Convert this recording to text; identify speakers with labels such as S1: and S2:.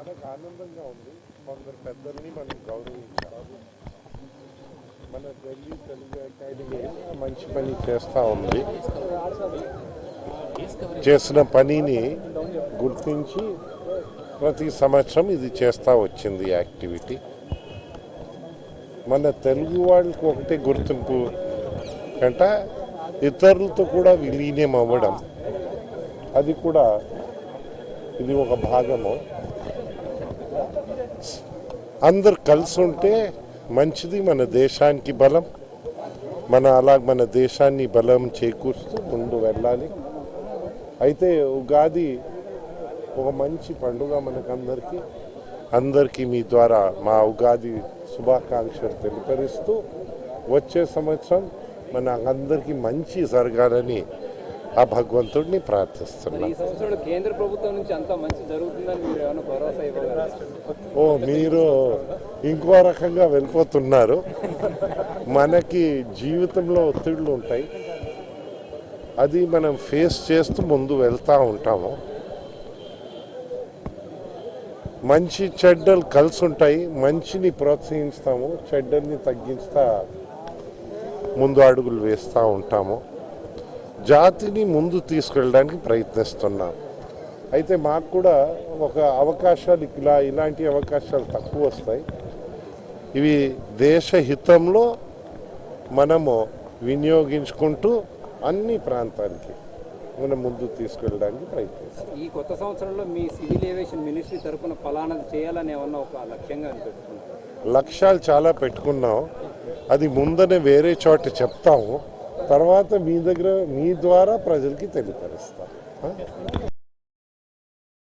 S1: మనకు ఆనందంగా ఉంది. కొందరు పెద్దల్ని మనం గౌరవించాలి. మన ఢిల్లీ తెలుగు అకాడమీ మంచి పని చేస్తూ ఉంది. చేసిన పనిని గుర్తించి ప్రతి సంవత్సరం ఇది చేస్తూ వచ్చింది యాక్టివిటీ. మన తెలుగు వాళ్ళకి ఒకటే గుర్తింపు కంటే ఇతరులతో కూడా విలీనం అవ్వడం, అది కూడా ఇది ఒక భాగము. అందరు కలిసి ఉంటే మంచిది, మన దేశానికి బలం. మన దేశాన్ని బలం చేకూరుస్తూ ముందు వెళ్ళాలి. అయితే ఉగాది ఒక మంచి పండుగ అందరికీ మీ ద్వారా మా ఉగాది శుభాకాంక్షలు తెలియపరుస్తూ వచ్చే సంవత్సరం మన అందరికీ మంచి జరగాలని ఆ భగవంతుడిని ప్రార్థిస్తున్నాం.
S2: కేంద్ర ప్రభుత్వం నుంచి అంతా మంచి జరుగుతుందని మీరు ఏమైనా భరోసా ఇవ్వగలరా?
S1: మీరు ఇంకో రకంగా వెళ్ళిపోతున్నారు. మనకి జీవితంలో ఒత్తిళ్ళు ఉంటాయి, అది మనం ఫేస్ చేస్తూ ముందు వెళ్తూ ఉంటాము. మంచి చెడ్డలు కలిసి ఉంటాయి. మంచిని ప్రోత్సహిస్తాము, చెడ్డల్ని తగ్గిస్తా ముందు అడుగులు వేస్తూ ఉంటాము. జాతిని ముందు తీసుకెళ్ళడానికి ప్రయత్నిస్తున్నాం. అయితే మాకు కూడా ఒక అవకాశాలు ఇలాంటి అవకాశాలు తక్కువ వస్తాయి. ఇవి దేశ హితంలో మనము వినియోగించుకుంటూ అన్ని ప్రాంతాలకి మనం ముందు తీసుకెళ్ళడానికి ప్రయత్నిస్తాం.
S2: ఈ కొత్త సంవత్సరంలో మీ సివిల్ ఏవియేషన్ మినిస్ట్రీ తరఫున ఫలానా చేయాలని ఏమన్నా ఒక లక్ష్యంగా అనిపిస్తుంది?
S1: లక్ష్యాలు చాలా పెట్టుకున్నాం. అది ముందనే వేరే చోట చెప్తాము, తర్వాత మీ ద్వారా ప్రజలకి తెలియపరుస్తాం.